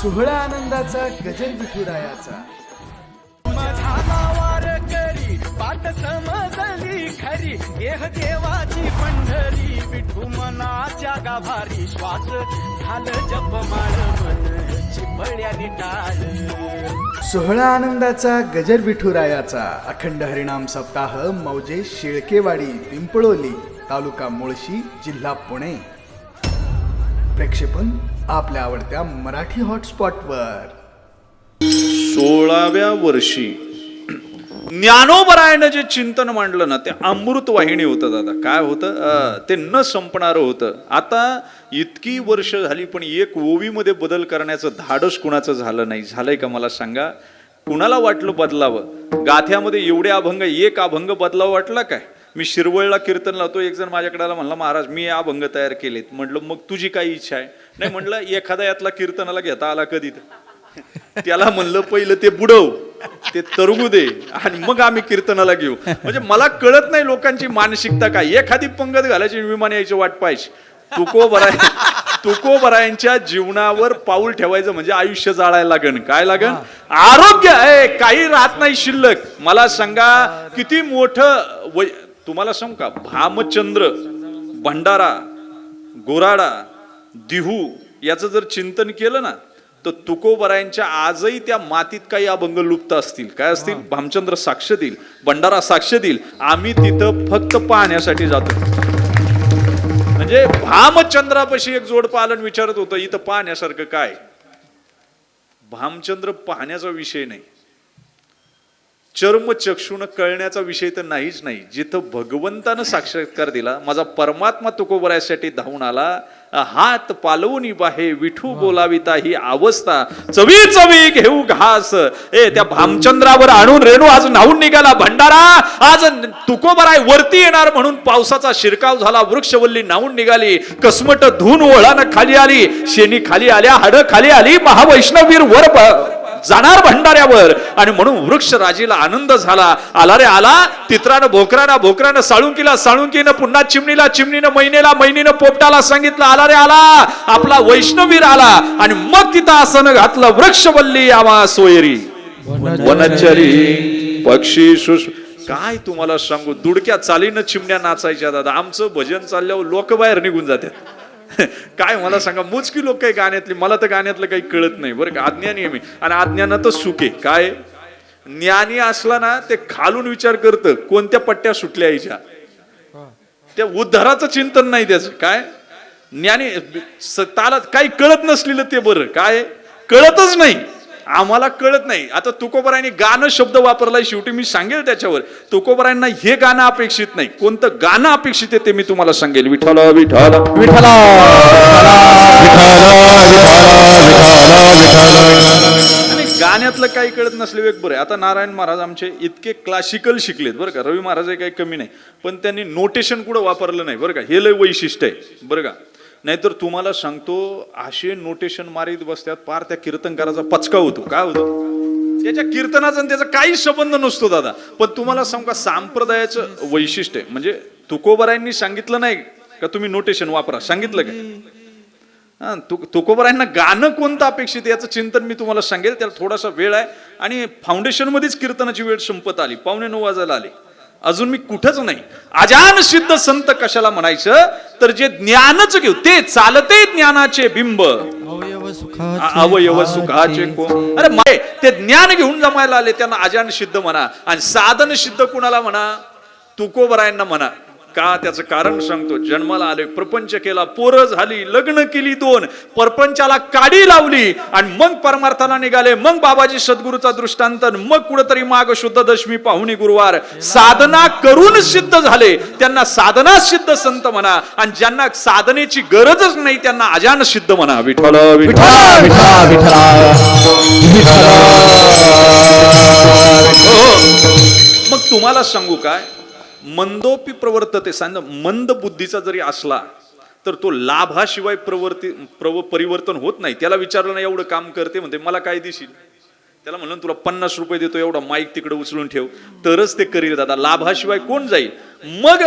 सोहळा आनंदाचा गजर विठुरायाचा. पाठ समजली खरी देह देवाची पंढरी विठू मनाच्या गाभारी श्वास झालं जपमाळ मन चिपळ्यानी टाळ. सोहळा आनंदाचा गजर विठुरायाचा अखंड हरिनाम सप्ताह मौजे शेळकेवाडी पिंपळोली तालुका मुळशी जिल्हा पुणे. प्रक्षेपण आपल्या आवडत्या मराठी हॉटस्पॉटवर. 16व्या वर्षी ज्ञानोबरायनं जे चिंतन मांडलं ना ते अमृत वाहिनी होतं दादा. काय होतं ते न संपणारं होतं. आता इतकी वर्ष झाली पण एक ओवीमध्ये बदल करण्याचं धाडस कुणाचं झालं नाही. झालंय का मला सांगा? कुणाला वाटलं बदलावं? गाथ्यामध्ये एवढे अभंग, एक अभंग बदलावं वाटला काय? मी शिरवळला कीर्तन लावतो, एक जण माझ्याकडे आला, म्हणला महाराज मी अभंग तयार केलेत. म्हटलं मग तुझी काही इच्छा आहे? नाही म्हटलं एखादा यातला कीर्तनाला घेता आला कधी? त्याला म्हणलं पहिलं ते बुडव, ते तरंगू दे आणि मग आम्ही कीर्तनाला घेऊ. म्हणजे मला कळत नाही लोकांची मानसिकता काय. एखादी पंगत घालायची, विमान यायची वाट पाहायची. तुकोबरायांच्या जीवनावर पाऊल ठेवायचं म्हणजे आयुष्य जाळायला लागण. काय लागण? आरोग्य आहे, काही राहत नाही शिल्लक. मला सांगा किती मोठं तुम्हाला सांगू का, भामचंद्र, भंडारा, गोराडा, दिहू याचं जर चिंतन केलं ना तर तुकोबरायांच्या आजही त्या मातीत काही अभंग लुप्त असतील. काय असतील? भामचंद्र साक्ष देईल, भंडारा साक्ष देईल. आम्ही तिथं फक्त पाहण्यासाठी जातो. म्हणजे भामचंद्रापाशी एक जोड पालन विचारत होतं, इथं पाहण्यासारखं काय? भामचंद्र पाहण्याचा विषय नाही, चर्मचक्षुन कळण्याचा विषय तर नाहीच नाही. जिथं भगवंतानं साक्षात्कार दिला, माझा परमात्मा तुकोबरायासाठी धावून आला, हात पालवून बाहे विठू बोलाविता ही अवस्था चवी चवी घेऊ घास. त्या भामचंद्रावर आणून रेणू आज न्हावून निघाला. भंडारा आज तुकोबराय वरती येणार म्हणून पावसाचा शिरकाव झाला. वृक्षवल्ली न्हावून निघाली, कसमट धुन ओळानं खाली आली, शेणी खाली आल्या, हाडं खाली आली. महावैष्णवीर वर जाणार भंडाऱ्यावर. आणि म्हणून वृक्ष राजीला आनंद झाला. आला रे आला, तित्रानं भोकरानं, भोकरानं साळुंकीला, साळुंकीनं पुन्हा चिमणीला, चिमणीनं मैनेला, मैनीनं पोपटाला सांगितलं आला रे आला, आपला वैष्णवीर आला. आणि मग तिथं आसन घातलं. वृक्षवल्ली आवा सोयरी वनचरी पक्षी काय तुम्हाला सांगू, दुडक्या चालीनं चिमण्या नाचायच्या दादा. आमचं भजन चालल्यावर लोक बाहेर निघून जातात. काय मला सांगा, मोजकी लोक काही गाण्यातली, मला तर गाण्यातलं काही कळत नाही बरं का. अज्ञानी आहे मी आणि अज्ञानातच सुखे. काय ज्ञानी असला ना ते खालून विचार करतं कोणत्या पट्ट्या सुटल्या यायच्या, त्या उद्धाराचं चिंतन नाही त्याचं. काय ज्ञानी ताला काही कळत नसलेलं ते बरं. काय कळतच नाही, आम्हाला कळत नाही. आता तुकोबरायांनी गाणं शब्द वापरलाय, शेवटी मी सांगेल त्याच्यावर. तुकोबरायांना हे गाणं अपेक्षित नाही, कोणतं गाणं अपेक्षित आहे ते मी तुम्हाला सांगेल. विठ्ठल विठ्ठल विठ्ठल. आणि गाण्यातलं काही कळत नसले वेग बरं. आता नारायण महाराज आमचे इतके क्लासिकल शिकलेत बरं का. रवी महाराज काही कमी नाही, पण त्यांनी नोटेशन कुठं वापरलं नाही बरं का. हे लय वैशिष्ट्य आहे बरं का. नाहीतर तुम्हाला सांगतो असे नोटेशन मारीत बसतात पार त्या कीर्तनकाराचा पचका होतो. काय होतो त्याच्या कीर्तनाचा त्याचा काही संबंध नसतो दादा. पण तुम्हाला सांगू का, संप्रदायाचं वैशिष्ट्य म्हणजे तुकोबरायांनी सांगितलं नाही का तुम्ही नोटेशन वापरा, सांगितलं का? तुकोबरायांना गाणं कोणतं अपेक्षित याचं चिंतन मी तुम्हाला सांगेल. त्याला थोडासा वेळ आहे आणि फाउंडेशन मध्येच कीर्तनाची वेळ संपत आली. 8:45 वाजायला आले, अजून मी कुठंच नाही. अजान सिद्ध संत कशाला म्हणायचं तर जे ज्ञानच घेऊ ते चालते ज्ञानाचे बिंब अवयव सुखाचे कोण. अरे माय ते ज्ञान घेऊन जमायला आले त्यांना अजान सिद्ध म्हणा. आणि साधन सिद्ध कुणाला म्हणा? तुकोबरायांना म्हणा. का? त्याचं कारण सांगतो. जन्माला आले, प्रपंच केला, पोरं झाली, लग्न केली 2, परपंचाला काडी लावली आणि मग परमार्थाला निघाले. मग बाबाजी सद्गुरूचा दृष्टांत, मग कुठेतरी माग शुद्ध दशमी पाहुणी गुरुवार. साधना करून सिद्ध झाले त्यांना साधना सिद्ध संत म्हणा. आणि ज्यांना साधनेची गरजच नाही त्यांना अजान सिद्ध म्हणा. विठ्ठल विठ्ठल मग तुम्हाला सांगू काय, मंदोपी प्रवर्तते. मंद बुद्धीचा जरी असला तर तो लाभाशिवाय परिवर्तन होत नाही. त्याला विचारलं ना एवढं काम करते म्हणते मला काय देशील, त्याला म्हणलं तुला 50 रुपये देतो, एवढा माईक तिकडे उचलून ठेव, तरच ते करील दादा. लाभाशिवाय कोण जाईल? मग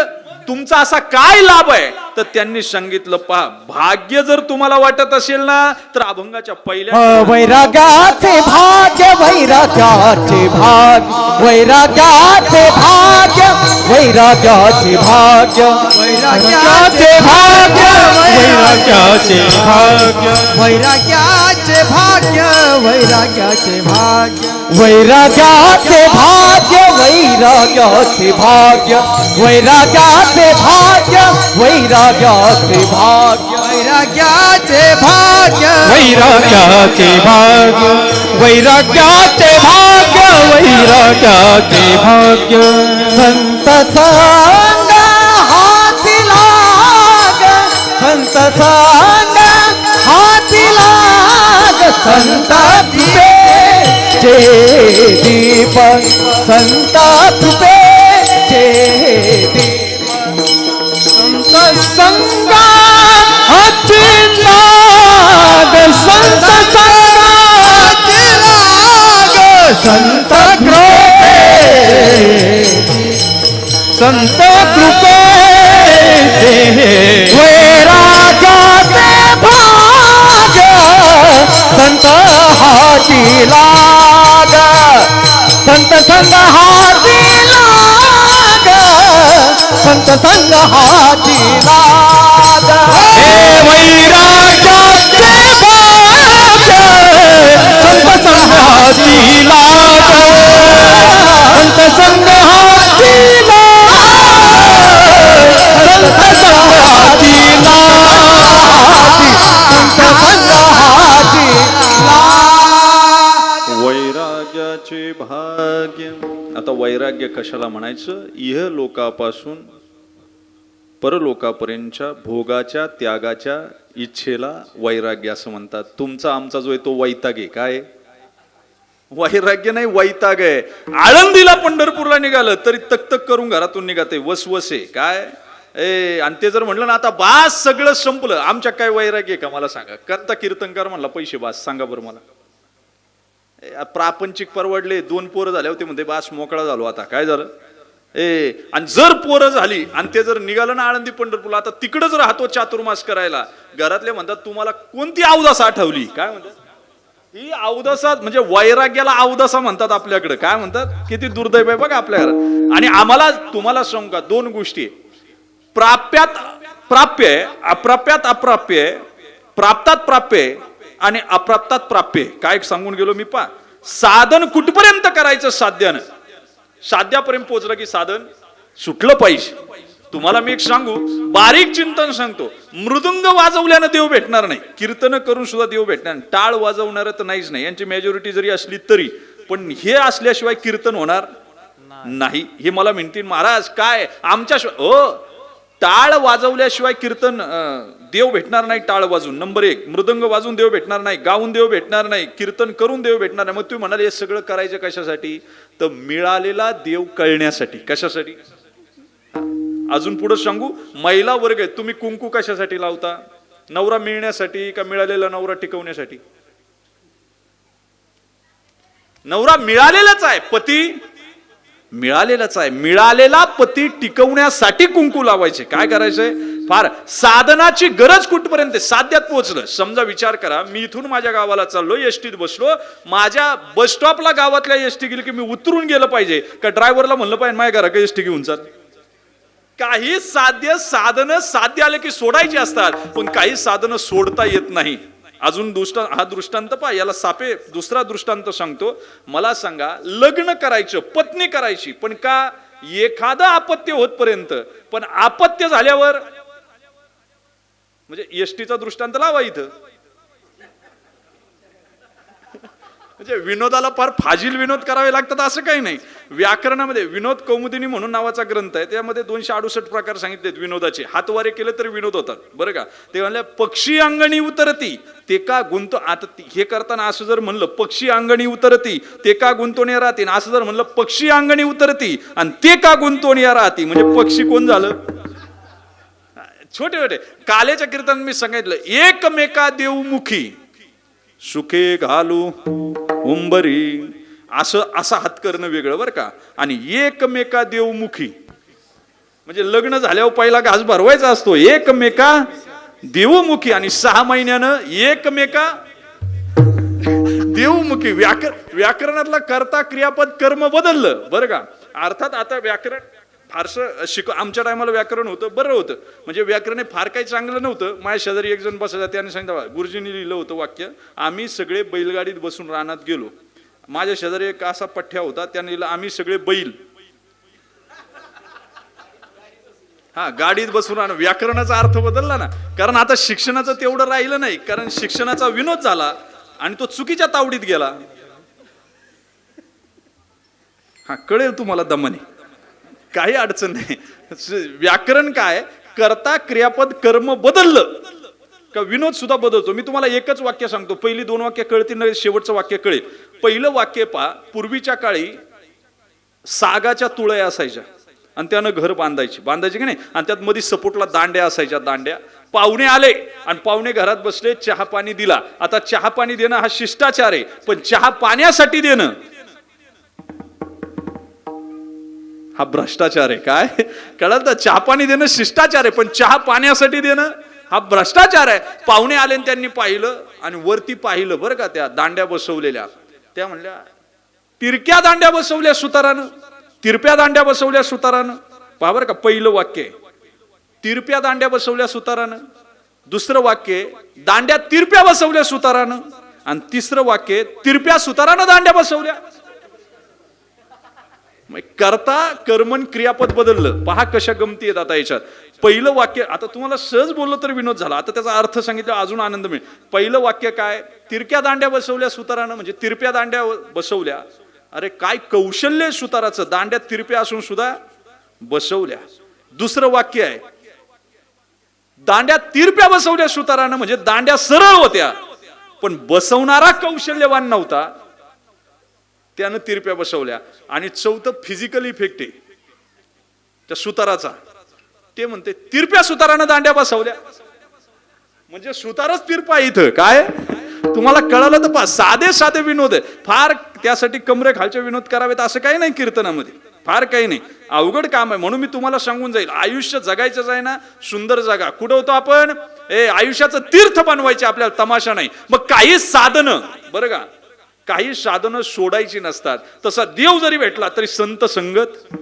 तुमचा असा काय लाभ आहे? तर त्यांनी सांगितलं, पहा, भाग्य जर तुम्हाला वाटत असेल ना तर अभंगाच्या पहिल्या वैराग्याचे भाग्य वैराग्याचे भाग्य वैराग्याचे भाग्य वैराग्याचे भाग्य वैराग्याचे भाग्य वैराग्याचे भाग्य वैराग्याचे भाग्य वैराग्याचे भाग्य वैराग्याचे भाग्य वैराग्याचे भाग्य वैराग्याचे भाग्य वैराग्याचे भाग्य वैराग्याचे भाग्य वैराग्याचे भाग्य वैराग्याचे भाग्य वैराग्याचे भाग्य संत संग हाती लाग संत संग हाती लाग संत कृपे चे दीप संत कृपे चे दीप संत संग हाती लाग संत संग हाती लाग संत कृपे संत कृपे वैराग्याचे भाग्य संत हाती लाग संत संग हाती लाग संत संग हाती लाग वैराग्याचे भाग्य संत संग हाती लाग संत संग हाती वैराग्याचे भाग्य. आता वैराग्य कशाला म्हणायचं? इह लोकापासून परलोकापर्यंतच्या भोगाच्या त्यागाच्या इच्छेला वैराग्य असं म्हणतात. तुमचा आमचा जो आहे तो वैताग आहे. काय वैराग्य नाही, वैताग आहे. आळंदीला पंढरपूरला निघालं तरी तक करून घरातून निघाते, वसवसे काय आणि ते जर म्हणलं ना आता बास सगळं संपलं, आमच्या काय वैराग्य का मला सांगा. करता कीर्तनकार म्हणला पैसे बास, सांगा बरं मला. प्रापंचिक परवडले, 2 पोरं झाले होते म्हणते बास मोकळा झालो. आता काय झालं? आणि जर पोरं झाली आणि ते जर निघालं ना आळंदी पंढरपूरला, आता तिकडच राहतो चातुर्मास करायला. घरातले म्हणतात तुम्हाला कोणती अवदास आठवली? काय म्हणतात? ही अवदसा म्हणजे वैराग्याला अवदसा म्हणतात आपल्याकडे. काय म्हणतात? किती दुर्दैव आहे बघा आपल्या घरात. आणि आम्हाला तुम्हाला सांगू का, 2 गोष्टी, प्राप्यात प्राप्य आहे, अप्राप्यात अप्राप्य आहे, प्राप्तात प्राप्य आहे आणि अप्राप्तात प्राप्य आहे. काय सांगून गेलो मी? पा साधन कुठपर्यंत करायचं? साध्यानं. साध्यापर्यंत पोहोचलं की साधन सुटलं पाहिजे. तुम्हाला मी एक सांगू, बारीक चिंतन सांगतो. मृदुंग वाजवल्यानं देव भेटणार नाही, कीर्तन करून सुद्धा देव भेटणार नाही. टाळ वाजवणार तर नाहीच नाही, यांची मेजॉरिटी जरी असली तरी. पण हे असल्याशिवाय कीर्तन होणार नाही. हे मला म्हणतील महाराज काय आमच्या टाळ वाजवल्याशिवाय कीर्तन देव भेटणार नाही. टाळ वाजून नंबर 1, मृदंग वाजून देव भेटणार नाही, गाऊन देव भेटणार नाही, कीर्तन करून देव भेटणार नाही. मग तुम्ही म्हणाले हे सगळं करायचं कशासाठी? तर मिळालेला देव कळण्यासाठी. कशासाठी? अजून पुढे सांगू, महिला वर्ग आहे, तुम्ही कुंकू कशासाठी लावता? नवरा मिळण्यासाठी का मिळालेला नवरा टिकवण्यासाठी? नवरा मिळालेलाच आहे, पती मिळालेलाच आहे. मिळालेला पती टिकवण्यासाठी कुंकू लावायचे. काय करायचंय? फार साधनाची गरज कुठपर्यंत? साध्यात पोहोचलं. समजा विचार करा, मी इथून माझ्या गावाला चाललो, एसटीत बसलो, माझ्या बस स्टॉपला गावातल्या एसटी गेली की मी उतरून गेलं पाहिजे का ड्रायव्हरला म्हणलं पाहिजे माझ्या घराकडे एसटी घेऊन चाल? काही साधनं साध्य आले की सोडायची असतात, पण काही साधनं सोडता येत नाही. अजून हा दृष्टांत पहा, याला सापे दुसरा दृष्टांत सांगतो. मला सांगा, लग्न करायचं, पत्नी करायची, पण का? एखादं अपत्य होतपर्यंत. पण अपत्य झाल्यावर म्हणजे एसटीचा दृष्टांत लावा इथं. म्हणजे विनोदाला फार फाजील विनोद करावे लागतात असं काही नाही. व्याकरणामध्ये विनोद कौमुदिनी म्हणून नावाचा ग्रंथ आहे, त्यामध्ये 268 प्रकार सांगितलेत विनोदाचे. हातवारे केले तरी विनोद होतात बरं का. ते म्हणले पक्षी अंगणी उतरती ते का गुंतो. आता हे करताना असं जर म्हणलं पक्षी अंगणी उतरती ते का गुंतवण्या राहते, असं जर म्हणलं पक्षी अंगणी उतरती आणि ते का गुंतवण्या राहती, म्हणजे पक्षी कोण झालं? छोटे छोटे कालेच्या कीर्तन मी सांगितलं, एकमेका देवमुखी सुखे घालू उंबरी, असं हात करणं वेगळं बरं का. आणि एकमेका देवमुखी म्हणजे लग्न झाल्यावर पहिला घास भरवायचा असतो एकमेका देवमुखी, आणि 6 महिन्यानं एकमेका देवमुखी. व्याकरणातला कर्ता क्रियापद कर्म बदललं बरं का. अर्थात आता व्याकरण फारसं आमच्या टायमाला व्याकरण होतं, बरं होतं, म्हणजे व्याकरण हे फार काही चांगलं नव्हतं. माझ्या शेजारी एक जण बसायचा, त्याने सांगितलं, गुरुजींनी लिहिलं होतं वाक्य, आम्ही सगळे बैलगाडीत बसून रानात गेलो. माझ्या शेजारी एक असा पठ्ठ्या होता, त्याने लिहिलं, आम्ही सगळे बैल. हा, गाडीत बसून राहणं. व्याकरणाचा अर्थ बदलला ना, कारण आता शिक्षणाचं तेवढं राहिलं नाही, कारण शिक्षणाचा विनोद झाला आणि तो चुकीच्या तावडीत गेला. हा, कळेल तुम्हाला दमाने, काही अडचण नाही. व्याकरण काय, कर्ता क्रियापद कर्म बदललं का विनोद सुद्धा बदलतो. मी तुम्हाला एकच वाक्य सांगतो, पहिली 2 वाक्य कळतील ना, शेवटचं वाक्य कळेल. पहिलं वाक्य पहा, पूर्वीच्या काळी सागाच्या तुळया असायच्या आणि त्यानं घर बांधायची की नाही, आणि त्यात मध्ये सपोर्टला दांड्या असायच्या. दांड्या, पाहुणे आले आणि पाहुणे घरात बसले, चहा पाणी दिला. आता चहा पाणी देणं हा शिष्टाचार आहे, पण चहा पाण्यासाठी देणं हा भ्रष्टाचार आहे. काय कळलं तर, चहा पाणी देणं शिष्टाचार आहे, पण चहा पाण्यासाठी देणं हा भ्रष्टाचार आहे. पाहुणे आले आणि त्यांनी पाहिलं आणि वरती पाहिलं बरं का, त्या दांड्या बसवलेल्या, त्या म्हणल्या तिरक्या दांड्या बसवल्या सुतारानं, तिरप्या दांड्या बसवल्या सुतारानं. पहा बरं का, पहिलं वाक्य तिरप्या दांड्या बसवल्या सुतारानं, दुसरं वाक्य दांड्या तिरप्या बसवल्या सुतारानं, आणि तिसरं वाक्य तिरप्या सुतारानं दांड्या बसवल्या. करता कर्मन क्रियापद बदललं. पहा कशा गमती आहेत आता याच्यात. पहिलं वाक्य, आता तुम्हाला सहज बोललो तर विनोद झाला, आता त्याचा अर्थ सांगितला अजून आनंद मिळेल. पहिलं वाक्य काय, तिरक्या दांड्या बसवल्या सुतारानं, म्हणजे तिरप्या दांड्या बसवल्या. अरे काय कौशल्य सुताराचं, दांड्या तिरप्या असून सुद्धा बसवल्या. दुसरं वाक्य आहे, दांड्या तिरप्या बसवल्या सुतारानं, म्हणजे दांड्या सरळ होत्या पण बसवणारा कौशल्यवान नव्हता, त्यानं तिरप्या बसवल्या. आणि चौथं फिजिकल इफेक्ट आहे त्या सुताराचा, ते म्हणते तिरप्या सुतारानं दांड्या बसवल्या, म्हणजे सुतारच तिरपा. इथं काय तुम्हाला कळालं तर पहा, साधे विनोद आहे फार, त्यासाठी कमरे खालचे विनोद करावेत असं काही नाही कीर्तनामध्ये, फार काही नाही, अवघड काम आहे. म्हणून मी तुम्हाला सांगून जाईल, आयुष्य जगायचंच आहे ना, सुंदर जगा. कुठं होतो आपण, आयुष्याचं तीर्थ बनवायचे आपल्याला, तमाशा नाही. मग काही साधनं बरं का, काही साधनं सोडायची नसतात. तसा देव जरी भेटला तरी संत संगत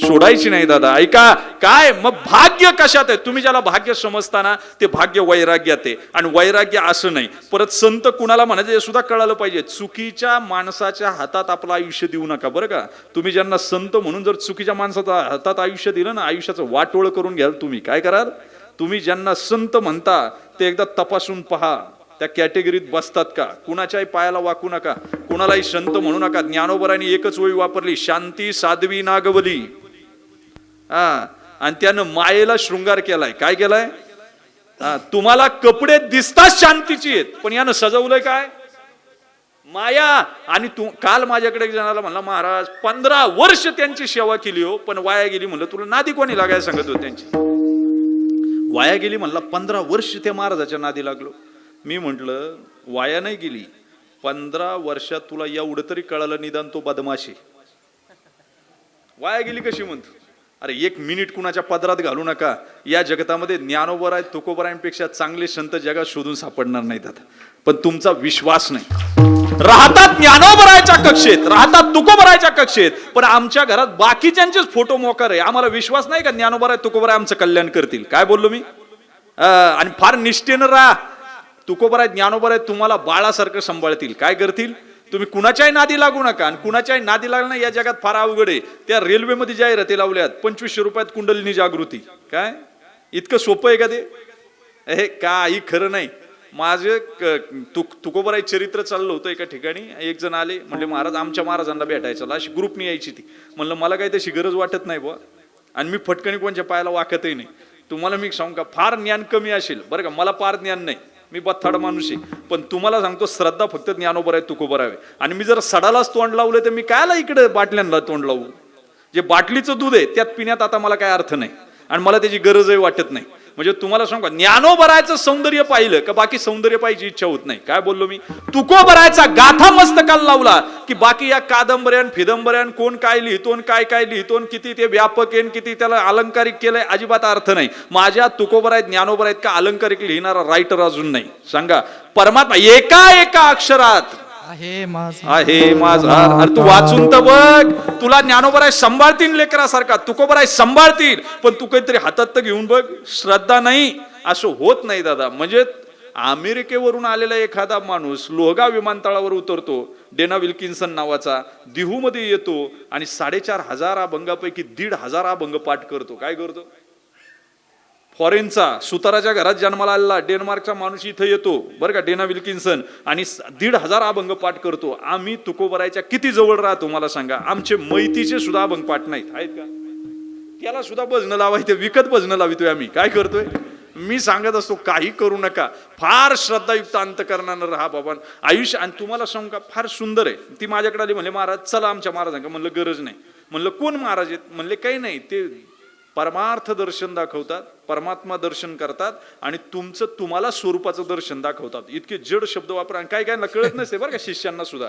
सोडायची नाही दादा. ऐका काय, मग भाग्य कशात आहे, तुम्ही ज्याला भाग्य समजताना ते भाग्य वैराग्यात आहे, आणि वैराग्य असं नाही. परत संत कुणाला म्हणायचं हे सुद्धा कळालं पाहिजे, चुकीच्या माणसाच्या हातात आपलं आयुष्य देऊ नका बरं का. तुम्ही ज्यांना संत म्हणून जर चुकीच्या माणसाच्या हातात आयुष्य दिलं ना, आयुष्याचं वाटोळ करून घ्याल तुम्ही. काय कराल, तुम्ही ज्यांना संत म्हणता ते एकदा तपासून पहा, त्या कॅटेगरीत बसतात का. कुणाच्याही पायाला वाकू नका, कुणालाही संत म्हणू नका. ज्ञानोबरांनी एकच ओळी वापरली, शांती साध्वी नागवली. आणि त्यानं मायेला शृंगार केलाय. काय केलाय, तुम्हाला कपडे दिसतात शांतीची आहेत, पण यानं सजवलंय काय, माया. आणि तू काल माझ्याकडे जणाला म्हणला, महाराज 15 वर्ष त्यांची सेवा केली हो, पण वाया गेली. म्हणलं तुला नादी कोणी लागायला सांगत हो, त्यांची वाया गेली. म्हणला 15 वर्ष त्या महाराजाच्या नादी लागलो. मी म्हंटल वाया नाही गेली, 15 वर्षात तुला एवढं तरी कळालं निदान तो बदमाशी. वाया गेली कशी म्हणतो. अरे 1 मिनिट कुणाच्या पदरात घालू नका. या जगतामध्ये ज्ञानोबराय तुकोबरायांपेक्षा चांगले संत जगात शोधून सापडणार नाहीत. आता पण तुमचा विश्वास नाही. राहतात ज्ञानोबरायच्या कक्षेत, राहतात तुकोबरायच्या कक्षेत, पण आमच्या घरात बाकीच्यांचेच फोटो मोकार आहे. आम्हाला विश्वास नाही का ज्ञानोबराय तुकोबराय आमचं कल्याण करतील. काय बोललो मी. आणि फार निष्ठेनं राहा. तुकोबराय ज्ञानोबराय तुम्हाला बाळासारखं सांभाळतील. काय करतील, तुम्ही कुणाच्याही नादी लागू नका. आणि कुणाच्याही नादी लागणं या जगात फार अवघड आहे. त्या रेल्वेमध्ये जाहिराती लावल्यात 2500 रुपयात कुंडलिनी जागृती. काय इतकं सोपं आहे का ते, हे काही खरं नाही. माझे तुकोबराय चरित्र चाललं होतं एका ठिकाणी. एक जण आले, म्हणले महाराज आमच्या महाराजांना भेटायचं. अशी ग्रुपनी यायची ती. म्हणलं मला काही तशी गरज वाटत नाही बुवा, आणि मी फटकणी कोणच्या पायाला वाकतही नाही. तुम्हाला मी सांगू का, फार ज्ञान कमी असेल बरं का, मला फार ज्ञान नाही, मी बथाड माणूस आहे, पण तुम्हाला सांगतो श्रद्धा फक्त ज्ञानोबराय तुकोबराय. आणि मी जर सडालाच तोंड लावलं तर मी कायला इकडे बाटल्यांना तोंड लावू. जे बाटलीचं दूध आहे त्यात पिण्यात आता मला काय अर्थ नाही, आणि मला त्याची गरजही वाटत नाही. म्हणजे तुम्हाला सांगू का, ज्ञानोबरायचं सौंदर्य पाहिलं का बाकी सौंदर्य पाहिजे इच्छा होत नाही. काय बोललो मी? तुकोबरायचा गाथा मस्तकाला लावला की बाकी या कादंबऱ्यान फिदंबऱ्यान कोण काय लिहितोन काय लिहितोन, किती ते व्यापक आहे, किती त्याला अलंकारिक केलंय, अजिबात अर्थ नाही. माझ्या तुकोबरायत ज्ञानोबरायत का अलंकारिक लिहिणारा रायटर अजून नाही. सांगा, परमात्मा एका अक्षरात आहे माझा आहे माझा. अरे तू वाचून तर बघ, तुला ज्ञानोबराय सांभाळतील लेकरासारखा, तुकोबराय सांभाळतील, पण तू काहीतरी हातात तर घेऊन बघ. श्रद्धा नाही, असं होत नाही दादा. म्हणजे अमेरिकेवरून आलेला एखादा माणूस लोहगाव विमानतळावर उतरतो, डेना विल्किन्सन नावाचा, दिहूमध्ये येतो आणि 4,500 अभंगापैकी 1,500 अभंग पाठ करतो. काय करतो? फॉरेनचा सुताराच्या घरात जन्माला आलेला डेन्मार्कचा माणूस इथं येतो बरं का, डेना विल्किन्सन, आणि 1,500 अभंग पाठ करतो. आम्ही तुकोबरायच्या किती जवळ राहतो मला सांगा. आमचे मैतीचे सुद्धा अभंग पाठ नाहीत आहेत का? त्याला सुद्धा भजनं लावायचे, विकत भजनं लावितोय आम्ही. काय करतोय? मी सांगत असतो काही करू नका, फार श्रद्धायुक्त अंतकरणानं राहा बाबा. आयुष्य, आणि तुम्हाला सांगू का, फार सुंदर आहे. ती माझ्याकडे आली, म्हणले महाराज चला आमच्या महाराजांका. म्हणलं गरज नाही. म्हणलं कोण महाराज आहेत? म्हणले काही नाही, ते परमार्थ दर्शन दाखवतात, परमात्मा दर्शन करतात आणि तुमचं तुम्हाला स्वरूपाचं दर्शन दाखवतात. इतके जड शब्द वापरा, काय काय कळत नसते बरं का शिष्यांना सुद्धा.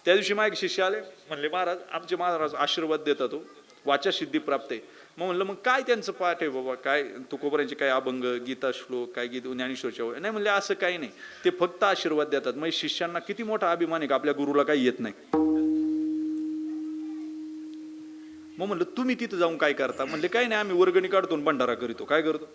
त्या दिवशी माझे शिष्य आले, म्हणले महाराज आमचे महाराज आशीर्वाद देतात, हो वाचा सिद्धी प्राप्त आहे. मग म्हणलं मग काय त्यांचं पाठ आहे बाबा, काय तुकोबरायांचे काय अभंग, गीता श्लोक, काय गीत ज्ञानेश्वरच्या? नाही म्हणले असं काही नाही, ते फक्त आशीर्वाद देतात. मग शिष्यांना किती मोठा अभिमान आहे का आपल्या गुरुला काही येत नाही. मग म्हणलं तुम्ही तिथं जाऊन काय करता? म्हणले काही नाही, आम्ही वर्गणी काढतो भंडारा करीतो. काय करतो?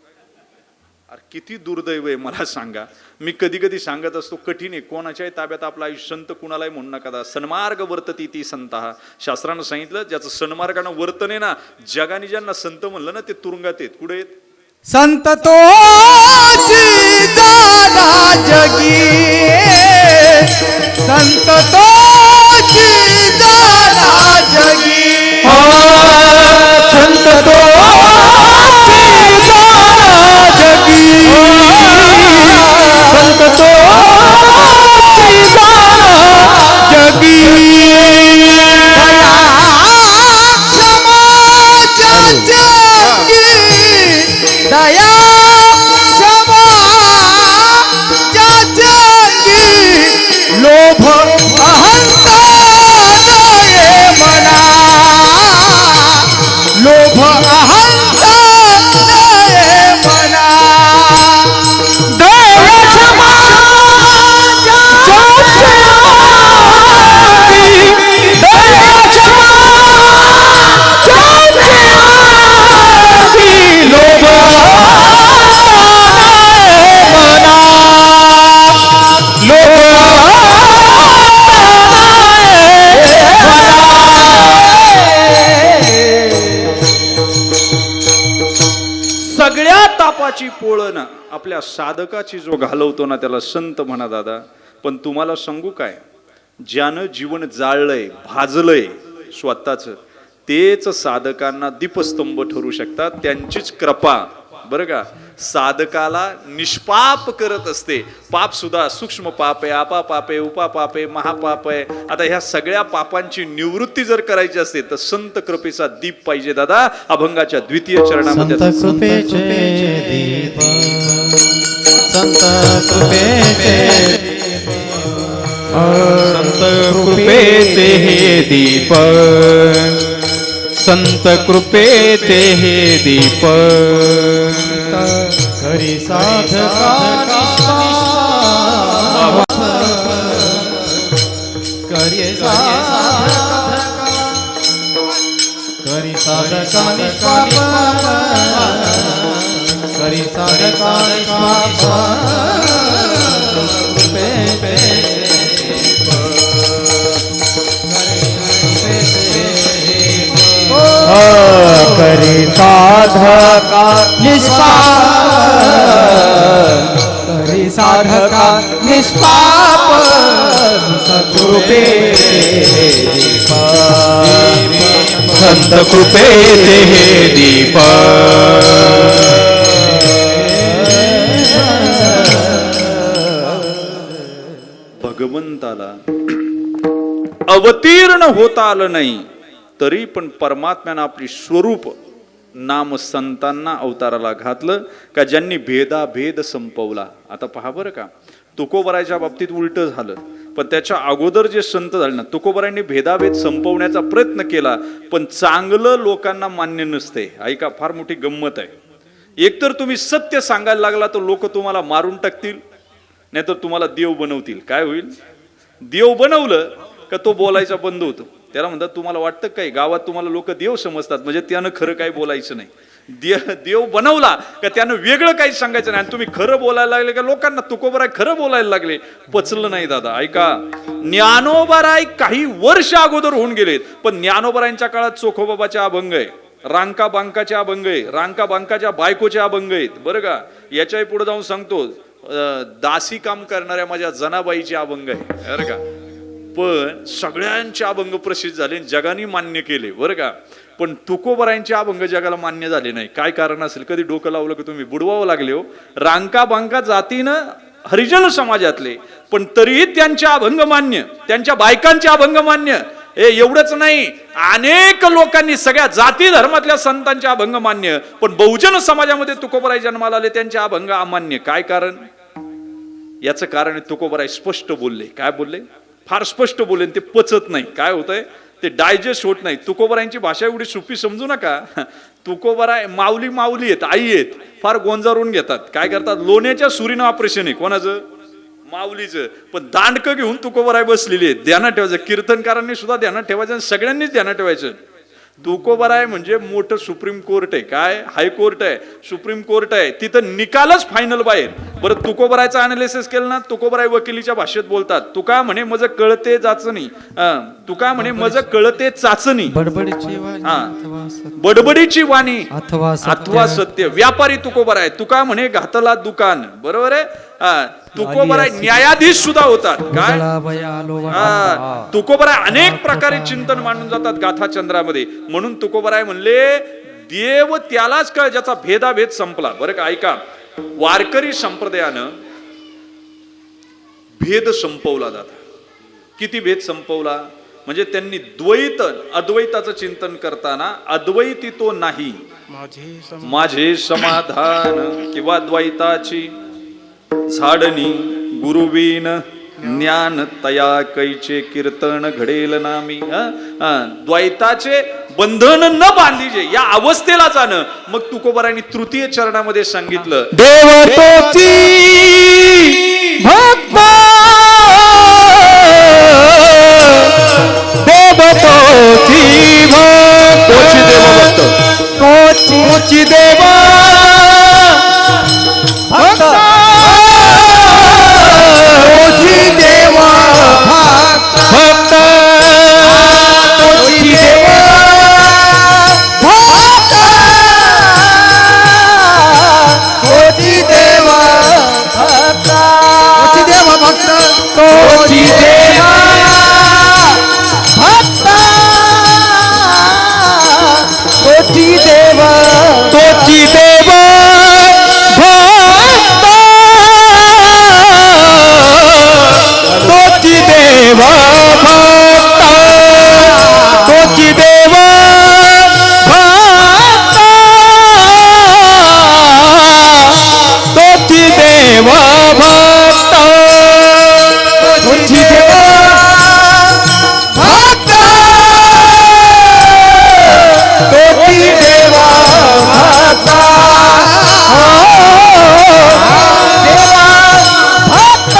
अरे किती दुर्दैव आहे मला सांगा. मी कधी कधी सांगत असतो, कठीण आहे, कोणाच्याही ताब्यात आपलं आयुष्य. संत कुणालाही म्हणू नका. सन्मार्ग वर्तती ती संतः. शास्त्रानं सांगितलं ज्याचं सन्मार्गानं वर्तन आहे ना, जगाने ज्यांना संत म्हणलं ना ते तुरुंगात आहेत. कुठे आहेत? संत तोची जाना जगी, संत तोची जाना जगी, संत तोची जाना जगी, संत तोची जाना जगी. दया क्षमा जगी, लोभ अहंता नये मना, लोभ अहंता नये मना. दया क्षमा जगी, दया क्षमा जगी, लोभ सगळ्या तापाची पोळण आपल्या साधकाची जो घालवतो ना त्याला संत म्हणा दादा. पण तुम्हाला सांगू काय, ज्यानं जीवन जाळलंय, भाजलंय स्वतःच, तेच साधकांना दीपस्तंभ ठरू शकतात. त्यांचीच कृपा बरं का साधकाला निष्पाप करत असते. पाप सुद्धा सूक्ष्म पाप आहे, आपापाप आहे, उपापाप आहे, महापाप आहे. आता ह्या सगळ्या पापांची निवृत्ती जर करायची असते तर संत कृपेचा दीप पाहिजे दादा. अभंगाच्या द्वितीय चरणामध्ये संत कृपेचे दीप, संत कृपेचे, संत कृपेचे हे दीप, संत कृपेचे हे दीप, करी साधका करी साधका निष्पाप, करी साधका निष्पाप, करी साधका निष्पाप, करी साधका निष्पाप, कृपे संत कृपेचे हे दीप. भगवंताला अवतीर्ण होता आलं नाही तरी पण परमात्म्यानं आपली स्वरूप नाम संतांना अवताराला घातलं का ज्यांनी भेदाभेद संपवला. आता पहा बरं का, तुकोबरायच्या बाबतीत उलट झालं, पण त्याच्या अगोदर जे संत झाले ना, तुकोबरायांनी भेदाभेद संपवण्याचा प्रयत्न केला, पण चांगलं लोकांना मान्य नसते. ऐका, फार मोठी गंमत आहे. एकतर तुम्ही सत्य सांगायला लागला तर लोक तुम्हाला मारून टाकतील, नाहीतर तुम्हाला देव बनवतील. काय होईल? देव बनवलं का तो बोलायचा बंद होतो. त्याला म्हणतात, तुम्हाला वाटतं काय गावात तुम्हाला लोक देव समजतात, म्हणजे त्यानं खरं काही बोलायचं नाही. देव बनवला का त्यानं वेगळं काही सांगायचं नाही, आणि तुम्ही खरं बोलायला लागले का लोकांना तुकोबराय खरं बोलायला लागले. पचलं नाही दादा. ऐका, ज्ञानोबराय काही वर्ष अगोदर होऊन गेलेत, पण ज्ञानोबरायांच्या काळात चोखोबाबाचे अभंग आहे, रांका बांकाचे अभंग आहे, रांका बांकाच्या बायकोचे अभंग आहेत. बरं का, याच्याही पुढे जाऊन सांगतो, दासी काम करणाऱ्या माझ्या जनाबाईचे अभंग आहे. बरं का, पण सगळ्यांचे अभंग प्रसिद्ध झाले, जगाने मान्य केले. बरं का, पण तुकोबरायांचे अभंग जगाला मान्य झाले नाही. काय कारण असेल? कधी डोकं लावलं की तुम्ही बुडवावं लागले हो. रांका बांका जातीनं हरिजन समाजातले, पण तरीही त्यांचे अभंग मान्य, त्यांच्या बायकांचे अभंग मान्य. एवढंच नाही, अनेक लोकांनी सगळ्या जाती धर्मातल्या संतांचे अभंग मान्य, पण बहुजन समाजामध्ये तुकोबराय जन्माला आले, त्यांचे अभंग अमान्य. काय कारण? याचं कारण तुकोबराय स्पष्ट बोलले. काय बोलले? फार स्पष्ट बोलले, ते पचत नाही. काय होतंय? ते डायजेस्ट होत नाही. तुकोबरायांची भाषा एवढी सोपी समजू नका. तुकोबराय माऊली आहेत, आई आहेत, फार गोंजारून घेतात. काय करतात? लोण्याच्या सुरीनं ऑपरेशन आहे. कोणाचं? माऊलीचं. पण दांडकं घेऊन तुकोबराय बसलेली आहे. ध्यानात ठेवायचं. कीर्तनकारांनी सुद्धा ध्यानात ठेवायचं, आणि सगळ्यांनीच ध्यानात ठेवायचं. तुकोबराय म्हणजे मोठं सुप्रीम कोर्ट आहे. काय? हायकोर्ट आहे, सुप्रीम कोर्ट आहे, तिथं निकालच फायनल बाहेर. बरं, तुकोबरायचं अनालिसिस केलं ना, तुकोबराय वकिलीच्या भाषेत बोलतात. तुका म्हणे मज कळते चाचणी, तुका म्हणे मज कळते चाचणी, बडबडीची वाणी अथवा सत्य. व्यापारी तुकोबराय. तुका म्हणे घातला दुकान. बरोबर आहे. तुकोबराय न्यायाधीश सुद्धा होतात. काय? तुकोबराय अनेक प्रकारे चिंतन मांडून जातात गाथा चंद्रामध्ये. म्हणून तुकोबराय म्हणले, देव त्यालाच कळ ज्याचा भेदाभेद संपला. बरं का, ऐका, वारकरी संप्रदायानं भेद संपवला जातो. किती भेद संपवला? म्हणजे त्यांनी द्वैत अद्वैताचं चिंतन करताना अद्वैती तो नाही, माझे समाधान, किंवा द्वैताची झाडणी गुरुवीन ज्ञान तया कैचे कीर्तन घडेल नामी. द्वैताचे बंधन न बांधीजे या अवस्थेला जाणं. मग तुकोबरायांनी तृतीय चरणामध्ये सांगितलं, देवतोची भक्त, देवतोची भक्त, तोची देवभक्त, तोची देव भक्त, तोची देव भक्त, तोची देव भक्त, तोची देव भक्त, तोची देव भक्त, तोची देव भक्त, तोची देव, तोची देव भक्त, तोची देव भक्त, तोची देव भक्त, तोची देव भक्त, तोची देव भक्त, तोची देव भक्त,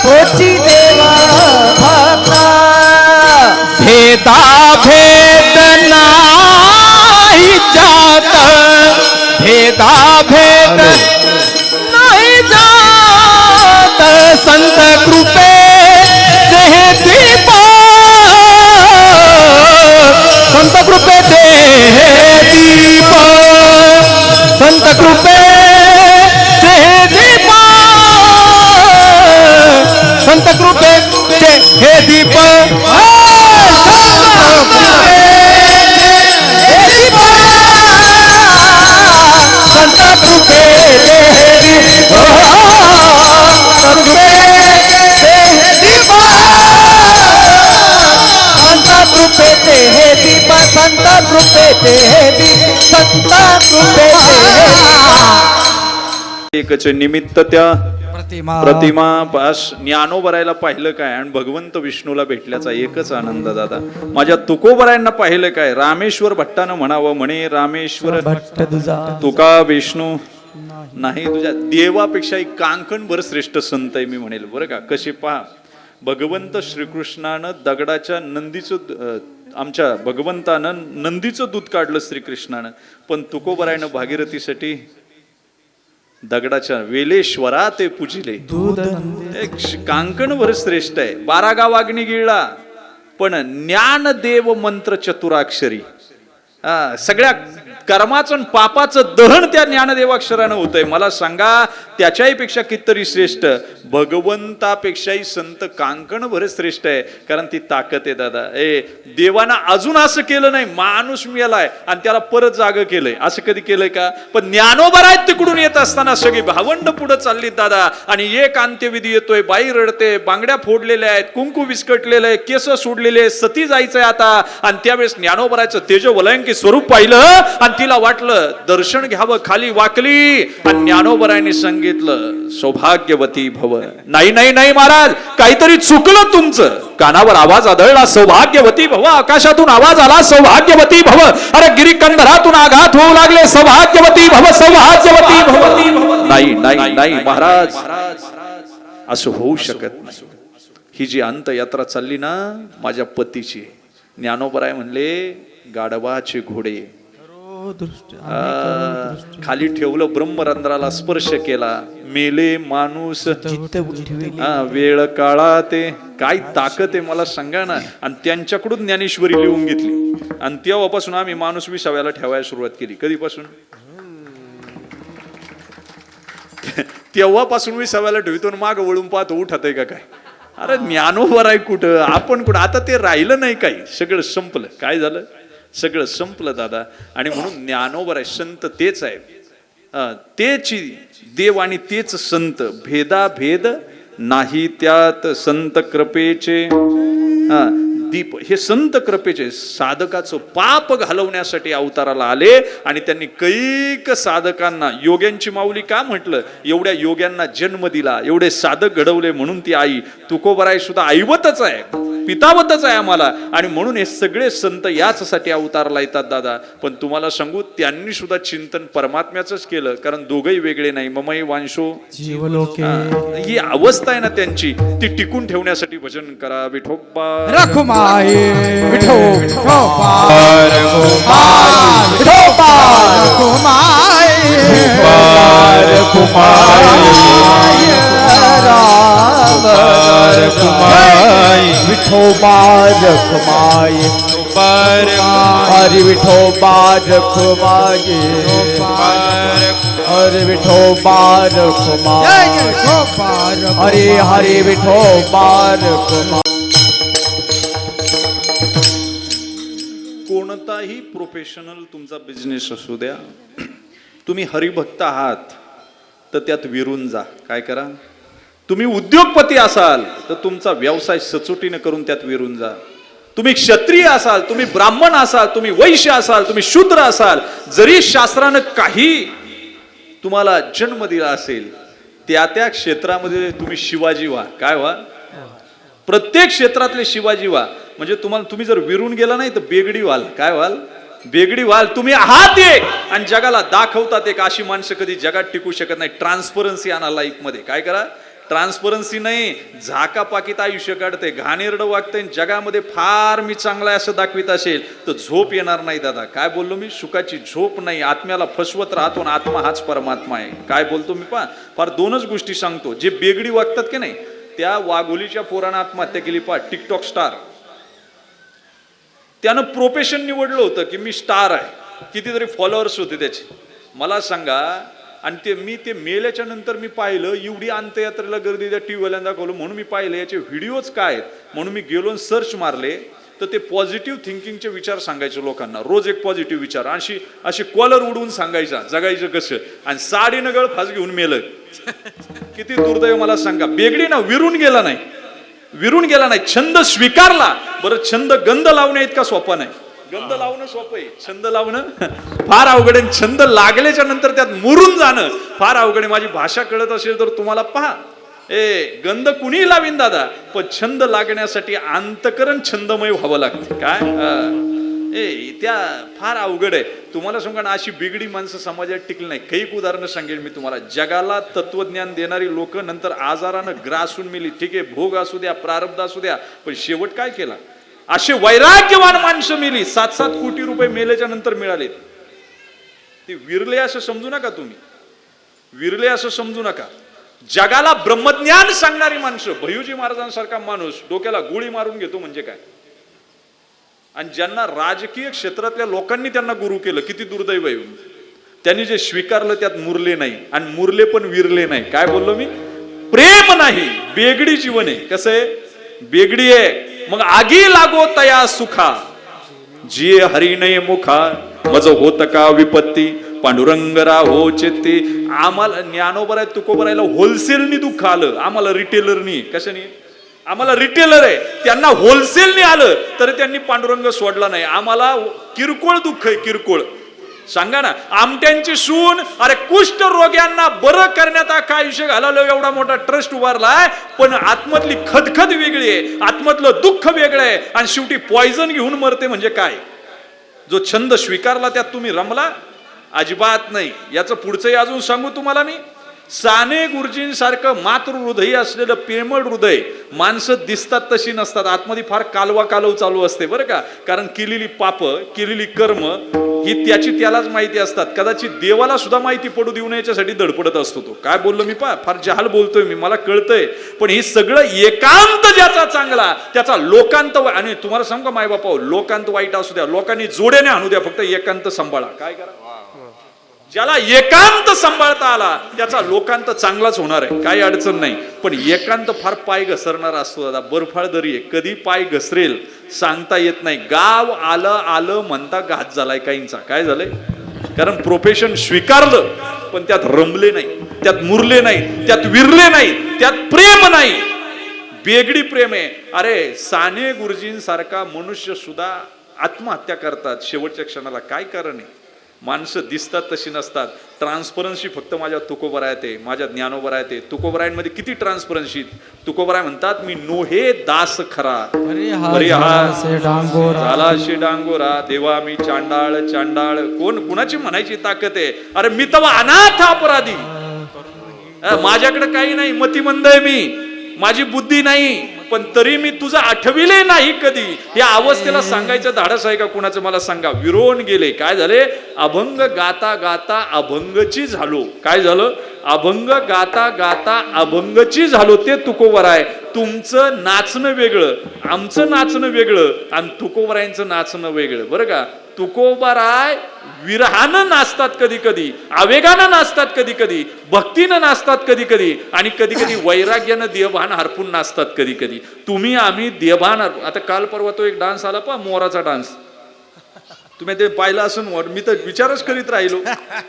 तोची देव भक्त. भेदा भेद नाही जात, भेदा भेद नाही जात, संत कृपे हे दीप, संत कृपे हे दीप, संत कृपे हे दीप, संत कृपे हे दीप, संत कृपे हे दीप, संत कृपे हे दीप, संत कृपे कृपेचे हे दीप संत कृपेचे हे दीप संत कृपेचे हे दीप एकच निमित्त त्या प्रतिमा प्रतिमा पास ज्ञानोबरायला पाहिलं काय आणि भगवंत विष्णूला भेटल्याचा एकच आनंद दादा. माझ्या तुकोबरायांना पाहिलं काय, रामेश्वर भट्टानं म्हणावं म्हणे रामेश्वर भट्ट तुझा तुका विष्णू नाही तुझ्या देवापेक्षा एक कांकणभर श्रेष्ठ संत आहे मी म्हणेल बरं का. कसे पहा, भगवंत श्रीकृष्णानं दगडाच्या नंदीचं आमच्या भगवंतानं नंदीचं दूध काढलं श्रीकृष्णानं, पण तुकोबरायनं भागीरथीसाठी दगडाच्या वेलेश्वरा ते पूजिले. एक कांकणभर श्रेष्ठ आहे. 12 गाव अग्नी गिळला पण ज्ञानदेव मंत्र चतुराक्षरी. सगळ्या कर्माचं आणि पापाचं दहन त्या ज्ञानदेवाक्षरानं होतंय. मला सांगा त्याच्याही पेक्षा कितीतरी श्रेष्ठ, भगवंतापेक्षाही संत कांकणभर श्रेष्ठ आहे. कारण ती ताकद आहे दादा. देवानं अजून असं केलं नाही, माणूस मेलाय आणि त्याला परत जाग केलंय. असं कधी केलंय का? पण ज्ञानोबराय तिकडून येत असताना सगळी भावंड पुढे चालली दादा, आणि एक अंत्यविधी येतोय, बाई रडते, बांगड्या फोडलेल्या आहेत, कुंकू विस्कटलेलं आहे, केस सोडलेले, सती जायचंय आता. आणि त्यावेळेस ज्ञानोबरायचं तेजवलंकी स्वरूप पाहिलं आणि तिला वाटलं दर्शन घ्यावं, खाली वाकली आणि ज्ञानोबरायने सांगितलं सौभाग्यवती भव. नाही नाही नाही महाराज, काहीतरी चुकलं तुमचं. कानावर आवाज आदळला सौभाग्यवती भव, आकाशातून आवाज आला सौभाग्यवती भव. अरे गिरीकंदरातून आघात होऊ लागले सौभाग्यवती भव, सौभाग्यवती भव. नाही नाही नाही महाराज, असं होऊ शकत नाही. ही जी अंतयात्रा चालली ना माझ्या पतीची, ज्ञानोबराय म्हणले गाढवाचे घोडे खाली ठेवलं, ब्रह्मरंध्राला स्पर्श केला, मेले माणूस वेळ काळा. ते काय ताकद आहे मला सांगा ना. आणि त्यांच्याकडून ज्ञानेश्वरी लिहून घेतली आणि तेव्हापासून आम्ही माणूस विसाव्याला ठेवायला सुरुवात केली. कधीपासून? तेव्हापासून विसाव्याला ठेवतो, माग वळून पाहतो उठत आहे का काय. अरे ज्ञानोबराय कुठं, आपण कुठं. आता ते राहिलं नाही काही, सगळं संपलं. काय झालं? सगळं संपलं दादा. आणि म्हणून ज्ञानोबराय संत तेच आहे, तेच देव आणि तेच संत. भेदाभेद नाही त्यात संत कृपेचे दीप. हे संत कृपेचे साधकाचं पाप घालवण्यासाठी अवताराला आले आणि त्यांनी कैक साधकांना, योग्यांची माऊली का म्हटलं, एवढ्या योग्यांना जन्म दिला, एवढे साधक घडवले म्हणून ती आई. तुकोबराय सुद्धा आईवतच आहे, पितावतच आहे आम्हाला. आणि म्हणून हे सगळे संत याचसाठी अवतारला येतात दादा. पण तुम्हाला सांगू, त्यांनी सुद्धा चिंतन परमात्म्याच केलं, कारण दोघही वेगळे नाही. ममई वांशो जीवलोके ही अवस्था आहे ना त्यांची, ती टिकून ठेवण्यासाठी भजन करा. विठोबा रखुमाई विठोबार कुमार विठोबार कुमार विठोबार कुमार हरि विठोबार कुमार हरि विठोबार कुमार हरि हरि विठोबार कुमार. कोणताही प्रोफेशनल तुमचा बिझनेस असू द्या, तुम्ही हरिभक्त आहात तर त्यात विरून जा. काय करा? तुम्ही उद्योगपती असाल तर तुमचा व्यवसाय सचोटीने करून त्यात विरून जा. तुम्ही क्षत्रिय असाल, तुम्ही ब्राह्मण असाल, तुम्ही वैश्य असाल, तुम्ही शूद्र असाल, जरी शास्त्रानं काही तुम्हाला जन्म दिला असेल, त्या त्या क्षेत्रामध्ये तुम्ही शिवाजी व्हा. काय व्हा? प्रत्येक क्षेत्रातले शिवाजी व्हा. म्हणजे तुम्ही जर विरून गेला नाही तर बेगडी व्हाल. काय व्हाल? बेगडी व्हाल. तुम्ही आहात एक आणि जगाला दाखवतात एक. अशी माणसं कधी जगात टिकू शकत नाही. ट्रान्सपरन्सी आणा लाईफ मध्ये. काय करा? ट्रान्सपरन्सी नाही, झाकापाकीत आयुष्य काढते, घाणेरडं वागतंय, जगामध्ये फार मी चांगला असं दाखवित असेल तर झोप येणार नाही दादा. काय बोललो मी? सुखाची झोप नाही. आत्म्याला फसवत राहतो आणि आत्मा हाच परमात्मा आहे. काय बोलतो मी? फार दोनच गोष्टी सांगतो. जे बेगडी वागतात की नाही, त्या वाघोलीच्या पोरानं आत्महत्या केली. टिकटॉक स्टार, त्यानं प्रोफेशन निवडलं होतं की मी स्टार आहे, कितीतरी फॉलोअर्स होते त्याचे. मला सांगा, आणि ते मेल्याच्या नंतर मी पाहिलं, एवढी अंत्ययात्रेला गर्दी त्या टीव्हीला दाखवलं म्हणून मी पाहिलं याचे व्हिडिओज काय आहेत. म्हणून मी गेलो सर्च मारले तर ते पॉझिटिव्ह थिंकिंगचे विचार सांगायचे लोकांना. रोज एक पॉझिटिव्ह विचार, अशी कॉलर उडवून सांगायचा जगायचं कसं, आणि साडी नगळ फास घेऊन मेलं. किती दुर्दैव मला सांगा. बेगडी ना, विरून गेला नाही. विरून गेला नाही, छंद स्वीकारला. बरं, छंद गंध लावणे इतका सोपा नाही. गंध लावणं सोपं आहे, छंद लावणं फार अवघड आहे. छंद लागल्याच्या नंतर त्यात मुरून जाणं फार अवघड आहे. माझी भाषा कळत असेल तर तुम्हाला पहा, गंध कुणी लावीन दादा, पण छंद लागण्यासाठी अंतकरण छंदमय व्हावं लागते. काय त्या फार अवघड आहे. तुम्हाला सांगा ना, अशी बिगडी माणसं समाजात टिकली नाही. काही उदाहरणं सांगेल मी तुम्हाला. जगाला तत्वज्ञान देणारी लोक नंतर आजारानं ग्रासून मिली. ठीक आहे, भोग असू द्या, प्रारब्ध असू द्या, पण शेवट काय केला? असे वैराग्यवान माणसं मिली. 7-7 कोटी रुपये मेल्याच्या नंतर मिळाले. ते विरले असं समजू नका तुम्ही, विरले असं समजू नका. जगाला ब्रह्मज्ञान सांगणारी माणसं, भैयूजी महाराजांसारखा माणूस डोक्याला गोळी मारून घेतो म्हणजे काय, आणि ज्यांना राजकीय क्षेत्रातल्या लोकांनी त्यांना गुरु केलं, किती दुर्दैव आहे. त्यांनी जे स्वीकारलं त्यात मुरले नाही, आणि मुरले पण विरले नाही. काय बोललो मी? प्रेम नाही, बेगडी जीवन आहे. कसं आहे? बेगडी आहे. मग आगी लागो तया सुखा, जिये हरी नये मुखा, मज होत का विपत्ती, पांडुरंग राहो चेते. आम्हाला ज्ञानोबर आहे, तुकोबरायला होलसेलनी दुःख आलं, आम्हाला रिटेलरनी. कशाने? आम्हाला रिटेलर आहे, त्यांना होलसेलनी आलं तर त्यांनी पांडुरंग सोडला नाही. आम्हाला किरकोळ दुःख आहे, किरकोळ. सांगा ना, आमट्यांची सून, अरे कुष्ठ रोग्यांना बरं करण्यात अख्खा आयुष्य घालवलं, एवढा मोठा ट्रस्ट उभारलाय, पण आतमधली खदखद वेगळी आहे, आतमधलं दुःख वेगळं आहे, आणि शेवटी पॉइझन घेऊन मरते. म्हणजे काय? जो छंद स्वीकारला त्यात तुम्ही रमला? अजिबात नाही. याचं पुढचंही अजून सांगू तुम्हाला मी. साने गुरुजींसारखं मातृ हृदय असलेलं प्रेमळ हृदय, माणसं दिसतात तशी नसतात, आतमध्ये फार कालवा कालव चालू असते बरं का. कारण केलेली पाप, केलेली कर्म ही त्यालाच माहिती असतात. कदाचित देवाला सुद्धा माहिती पडू देऊ नये याच्यासाठी धडपडत असतो तो. काय बोललो मी? फार जहाल बोलतोय मी, मला कळतंय. पण हे सगळं एकांत ज्याचा चांगला त्याचा लोकांत, आणि तुम्हाला सांगू का मायबापा, लोकांत वाईट असू द्या, लोकांनी जोड्याने आणू द्या, फक्त एकांत सांभाळा. काय करा? ज्याला एकांत सांभाळता आला त्याचा लोकांत चांगलाच होणार आहे, काही अडचण नाही. पण एकांत फार पाय घसरणारा असतो दादा. बर्फाळ दरी आहे, कधी पाय घसरेल सांगता येत नाही. गाव आलं आलं म्हणता घात झालाय काहींचा. काय झालंय? कारण प्रोफेशन स्वीकारलं पण त्यात रमले नाही, त्यात मुरले नाही, त्यात विरले नाही, त्यात प्रेम नाही, बेगडी प्रेम आहे. अरे साने गुरुजींसारखा मनुष्य सुद्धा आत्महत्या करतात शेवटच्या क्षणाला. काय कारण आहे? माणसं दिसतात तशी नसतात. ट्रान्सपरन्सी फक्त माझ्या तुकोबरायात आहे, माझ्या ज्ञानोबरायात आहे. तुकोबरायांमध्ये किती ट्रान्सपरन्सी? तुकोबराय म्हणतात, मी नोहे दास खरा, झाला शे डांगोरा, देवा मी चांडाळ चांडाळ. कुणाची म्हणायची ताकद आहे? अरे मी तवा अनाथ अपराधी, माझ्याकडे काही नाही, मतिमंद आहे मी, माझी बुद्धी नाही, पण तरी मी तुझं आठविले नाही कधी. या अवस्थेला सांगायचं धाडस आहे का कुणाचं? मला सांगा. विरोन गेले. काय झाले? अभंग गाता गाता अभंगची झालो. काय झालं? अभंग गाता गाता अभंगची झालो. ते तुकोबराय. तुमचं नाचणं वेगळं, आमचं नाचणं वेगळं, आणि तुकोबरायांचं नाचणं वेगळं बरं का. तुकोबराय विरहानं नाचतात कधी कधी, आवेगानं नाचतात कधी कधी, भक्तीनं नाचतात कधी कधी, आणि कधी कधी वैराग्यानं देवभान हरपून नाचतात कधी कधी. तुम्ही आम्ही देवभान. आता काल परवा तो एक डान्स आला पहा, मोराचा डान्स. तुम्ही ते पाहिलं असून मी तर विचारच करीत राहिलो,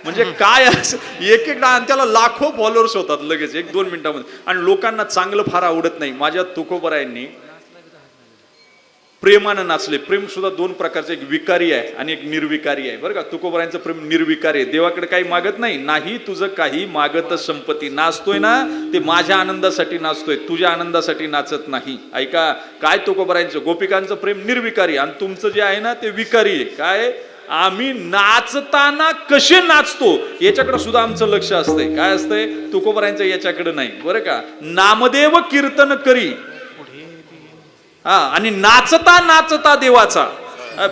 म्हणजे काय असं एक डान्स, त्याला लाखो फॉलोअर्स होतात लगेच 1-2 मिनिटांमध्ये, आणि लोकांना चांगलं फार आवडत नाही. माझ्या तुकोबरायांनी प्रेमानं नाचले. प्रेम सुद्धा 2 प्रकारचे, एक विकारी आहे आणि एक निर्विकारी आहे बरं का. तुकोबरायांचं प्रेम निर्विकारी आहे, देवाकडे काही मागत नाही. नाही तुझं काही मागत संपत्ती. नाचतोय ना ते माझ्या आनंदासाठी नाचतोय, तुझ्या आनंदासाठी नाचत नाही. ऐका काय तुकोबरायांचं, गोपिकांचं प्रेम निर्विकारी, आणि तुमचं जे आहे ना ते विकारी आहे. काय? आम्ही नाचताना कसे नाचतो याच्याकडे सुद्धा आमचं लक्ष असतंय. काय असतंय? तुकोबरायांचं याच्याकडे नाही बरं का. नामदेव कीर्तन करी, आणि नाचता नाचता देवाचा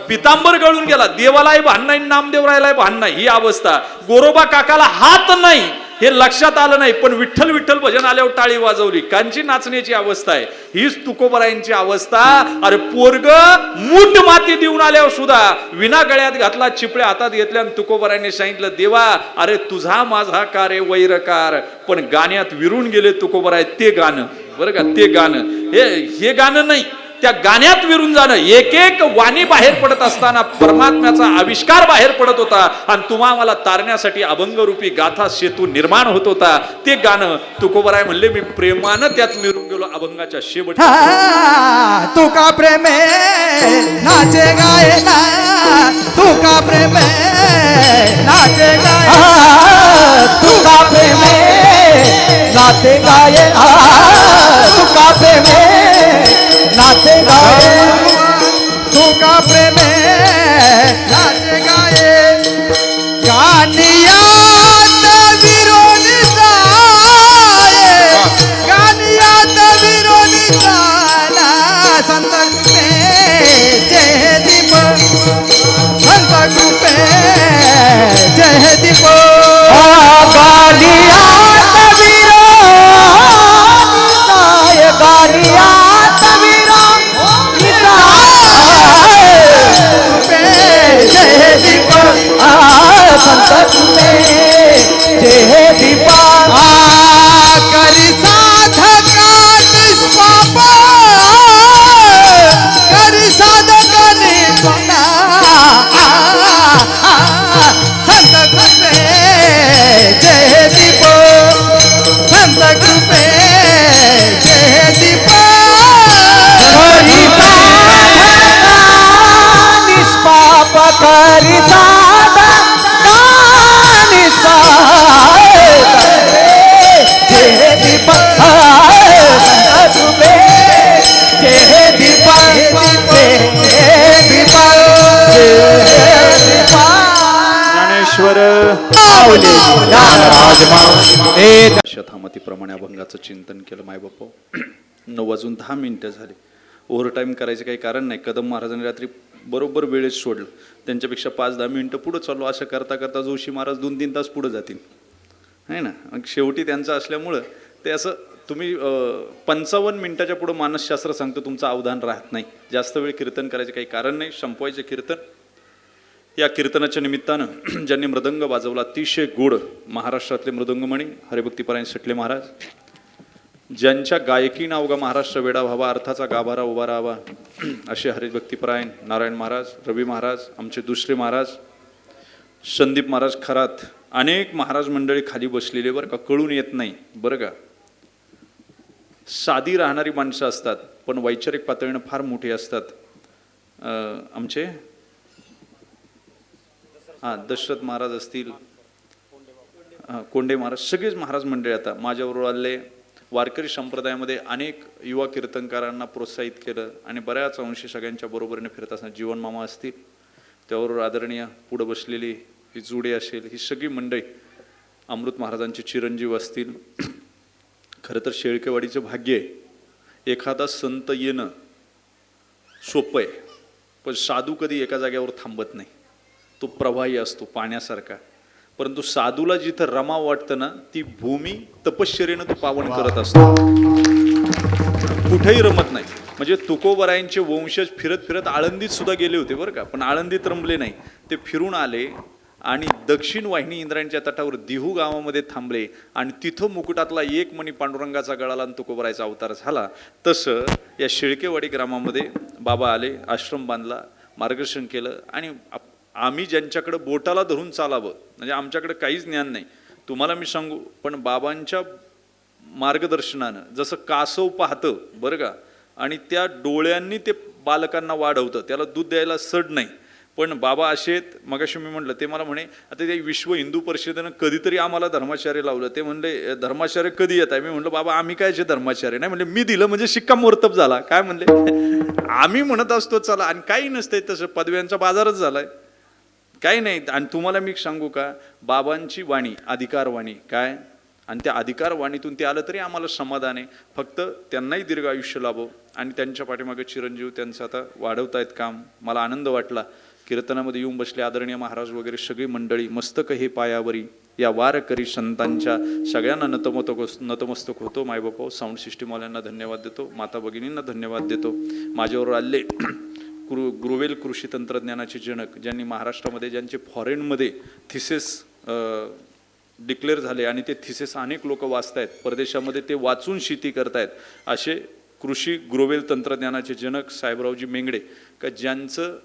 पितांबर गळून गेला. देवालाही भान नाही, नामदेवरायलाही भान नाही, ही अवस्था. गोरोबा काकाला हात नाही हे लक्षात आलं नाही, पण विठ्ठल विठ्ठल भजन आल्यावर टाळी वाजवली. कांची नाचण्याची अवस्था आहे. हीच तुकोबरायांची अवस्था. अरे पोरग मूठ माती देऊन आल्यावर सुद्धा विना गळ्यात घातला, चिपळ्या हातात घेतल्या, आणि तुकोबरायांनी सांगितलं, देवा अरे तुझा माझा कार आहे वैरकार. पण गाण्यात विरून गेले तुकोबराय. ते गाणं बरं का, ते गाणं, हे गाणं नाही. त्या गाण्यात विरून जाणं, एक एक वाणी बाहेर पडत असताना परमात्म्याचा आविष्कार बाहेर पडत होता आणि तुम्हा मला तारण्यासाठी अभंगरूपी गाथा सेतू निर्माण होत होता. ते गाणं तुकोबराय म्हणले मी प्रेमानं त्यात मिरून गेलो अभंगाच्या शेवट. तुका प्रेमे नाचे गायला, तुका प्रेमे नाचे गायला, तुका प्रेमे नाचे गायला, तुका प्रेमे नाचे गाये, तुका प्रेमे नाचे गाये, गानियात विरोधी जाये, गानियात विरोधी जाना, संत कृपे जय दीप, संत कृपे जय दीप, गानियात विरोधी जाये, गानियात विरोधी जाये, जय दीप, संत कृपे जय दीप, करी साधका निष्पाप, करी साधका निष्पाप, संत कृपे जय दीप, संत कृपे जय दीप, करी साधका निष्पाप, करी साधका निष्पाप, जय दीप, संत कृपे जय दीप, जय दीप, जय दीप, ज्ञानेश्वर ए शतामतीप्रमाणे अभंगाचं चिंतन केलं. मायबापा 9:10 झाले. ओव्हर टाईम करायचं काही कारण नाही. कदम महाराजांनी रात्री बरोबर वेळेत सोडलं. त्यांच्यापेक्षा 5-10 मिनिटं पुढं चाललो. असं करता करता जोशी महाराज 2-3 तास पुढं जातील आहे ना. मग शेवटी त्यांचं असल्यामुळं ते असं तुम्ही 55 मिनिटाच्या पुढं मानसशास्त्र सांगतं तुमचं अवधान राहत नाही. जास्त वेळ कीर्तन करायचं काही कारण नाही. संपवायचं कीर्तन. या कीर्तनाच्या निमित्तानं ज्यांनी मृदंग वाजवला अतिशय गोड महाराष्ट्रातले मृदंगमणी हरिभक्तीपरायण सटले महाराज, ज्यांच्या गायकीनं अवघा महाराष्ट्र वेडा व्हावा, अर्थाचा गाभारा उभा राहावा असे हरिभक्तीपरायण नारायण महाराज, रवी महाराज, आमचे दुसरे महाराज संदीप महाराज खरात, अनेक महाराज मंडळी खाली बसलेले बरं का. कळून येत नाही बरं का. साधी राहणारी माणसं असतात पण वैचारिक पातळीनं फार मोठी असतात. आमचे दशरथ महाराज असतील, कोंडे महाराज, सगळेच महाराज मंडळी आता माझ्याबरोबर आले. वारकरी संप्रदायामध्ये अनेक युवा कीर्तनकारांना प्रोत्साहित केलं आणि बऱ्याच अंशी सगळ्यांच्या बरोबरीने फिरत असताना जीवन मामा असतील, त्याबरोबर आदरणीय पुढं बसलेली ही जुडे असेल, ही सगळी मंडळी अमृत महाराजांचे चिरंजीव असतील. खरं तर शेळकेवाडीचं भाग्य आहे. एखादा संत येणं सोपं आहे पण साधू कधी एका जागेवर थांबत नाही. तो प्रवाही असतो पाण्यासारखा. परंतु साधूला जिथं रमाव वाटतं ना ती भूमी तपश्चर्येनं तो पावन करत असतो. कुठेही रमत नाही. म्हणजे तुकोबरायांचे वंशज फिरत फिरत आळंदीत सुद्धा गेले होते बरं का. पण आळंदीत रमले नाही. ते फिरून आले आणि दक्षिण वाहिनी इंद्रायणीच्या तटावर दिहू गावामध्ये थांबले आणि तिथं मुकुटातला एक मणी पांडुरंगाचा गळाला आणि तुकोबरायचा अवतार झाला. तसं या शेळकेवाडी ग्रामामध्ये बाबा आले, आश्रम बांधला, मार्गदर्शन केलं. आणि आम्ही ज्यांच्याकडे बोटाला धरून चालावं, म्हणजे आमच्याकडे काहीच ज्ञान नाही तुम्हाला मी सांगू, पण बाबांच्या मार्गदर्शनानं जसं कासव पाहतं बरं का, आणि त्या डोळ्यांनी ते बालकांना वाढवतं, त्याला दूध द्यायला सड नाही. पण बाबा असेत. मगाशी मी म्हटलं, ते मला म्हणे आता ते विश्व हिंदू परिषदेनं कधीतरी आम्हाला धर्माचार्य लावलं. ते म्हणले धर्माचार्य कधी येत आहे? मी म्हटलं बाबा आम्ही कायचे धर्माचार्य नाही. म्हणले मी दिलं म्हणजे शिक्कामोर्तब झाला. काय म्हणले? आम्ही म्हणत असतो चला, आणि काही नसतंय तसं, पदव्यांचा बाजारच झालाय, काही नाही. आणि तुम्हाला मी सांगू का, बाबांची वाणी अधिकारवाणी काय, आणि त्या अधिकारवाणीतून ते आलं तरी आम्हाला समाधान आहे. फक्त त्यांनाही दीर्घ आयुष्य लाभो आणि त्यांच्या पाठीमागे चिरंजीव त्यांचं आता वाढवतायत काम. मला आनंद वाटला. कीर्तनामध्ये येऊन बसले आदरणीय महाराज वगैरे सगळी मंडळी. मस्तक हे पायावरी या वारकरी संतांच्या सगळ्यांना नतमस्तक होतो. मायबापा साऊंड सिस्टीमवाल्यांना धन्यवाद देतो, माता भगिनींना धन्यवाद देतो. माझ्यावर आले गुरुवेल कृषी तंत्रज्ञानाचे जनक, ज्यांनी महाराष्ट्रामध्ये, ज्यांचे फॉरेनमध्ये थिसेस डिक्लेअर झाले आणि ते थिसेस अनेक लोक वाचतायत, परदेशामध्ये ते वाचून शेती करतायत, असे कृषी ग्रोवेल तंत्रज्ञानाचे जनक साहेबरावजी मेंगडे का ज्यांचं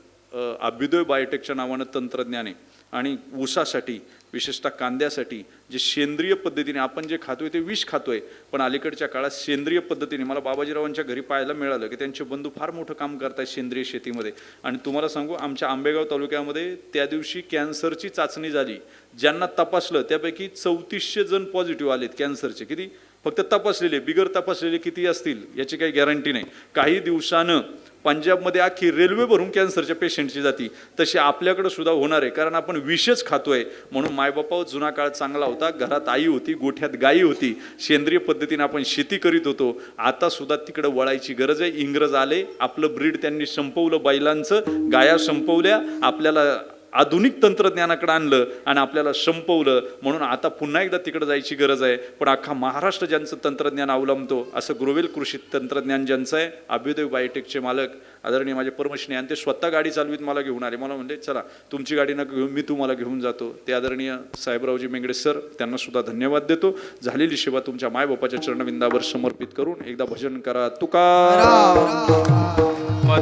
अभ्युदय बायोटेकच्या नावानं तंत्रज्ञान आहे आणि ऊसासाठी विशेषतः कांद्यासाठी जे सेंद्रिय पद्धतीने आपण जे खातोय ते विष खातोय, पण अलीकडच्या काळात सेंद्रिय पद्धतीने मला बाबाजीरावांच्या घरी पाहायला मिळालं की त्यांचे बंधू फार मोठं काम करतायत सेंद्रिय शेतीमध्ये. आणि तुम्हाला सांगू, आमच्या आंबेगाव तालुक्यामध्ये त्या दिवशी कॅन्सरची चाचणी झाली. ज्यांना तपासलं त्यापैकी 3400 जण पॉझिटिव्ह आलेत कॅन्सरचे. किती? फक्त तपासलेले, बिगर तपासलेले किती असतील याची काही गॅरंटी नाही. काही दिवसानं पंजाबमध्ये अख्खी रेल्वे भरून कॅन्सरच्या पेशंटची जाती. तशी आपल्याकडे सुद्धा होणार आहे, कारण आपण विषच खातोय. म्हणून मायबापावर जुना काळ चांगला होता. घरात आई होती, गोठ्यात गायी होती, सेंद्रिय पद्धतीने आपण शेती करीत होतो. आता सुद्धा तिकडे वळायची गरज आहे. इंग्रज आले, आपलं ब्रीड त्यांनी संपवलं, बैलांचं गाया संपवल्या, आपल्याला आधुनिक तंत्रज्ञानाकडे आणलं आणि आपल्याला संपवलं. म्हणून आता पुन्हा एकदा तिकडे जायची गरज आहे. पण अख्खा महाराष्ट्र ज्यांचं तंत्रज्ञान अवलंबतो असं ग्रोवेल कृषी तंत्रज्ञान ज्यांचं आहे, अभ्युदय बायोटेकचे मालक आदरणीय माझे परमश्री, आणि ते स्वतः गाडी चालवीत मला घेऊन आले. मला म्हणले चला तुमची गाडी नका घेऊन, मी तुम्हाला घेऊन जातो. ते आदरणीय साहेबरावजी मेंगडे सर, त्यांना सुद्धा धन्यवाद देतो. झालेली सेवा तुमच्या मायबापाच्या चरणविंदावर समर्पित करून एकदा भजन करा. तुकाराम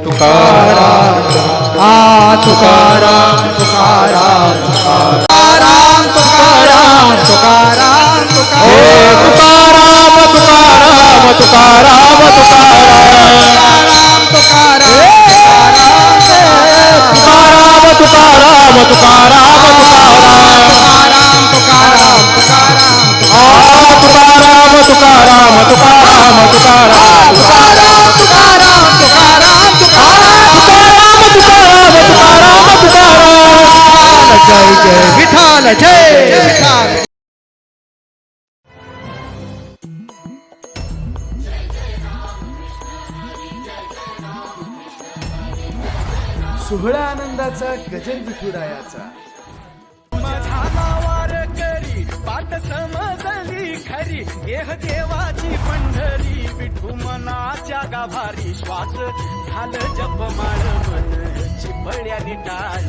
तुकाराम तुकाराम तुकाराम तुकाराम तुकाराम तुकाराम तुकाराम तुकाराम तुकाराम जय जय विठ्ठल जय विठ्ठल. सोहळा आनंदाचा गजर विठुरायाचा. झाला वार करी पाठ समजली खरी, देह देवाची पंढरी विठू मनाच्या गाभारी. श्वास झालं जपमाळ मन चिपळ्यानी टाळ.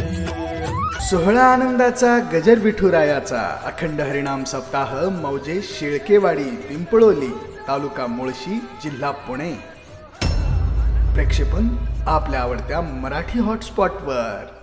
सोहळा आनंदाचा गजर विठुरायाचा अखंड हरिनाम सप्ताह मौजे शेळकेवाडी पिंपळोली तालुका मुळशी जिल्हा पुणे. प्रक्षेपण आपल्या आवडत्या मराठी हॉटस्पॉटवर.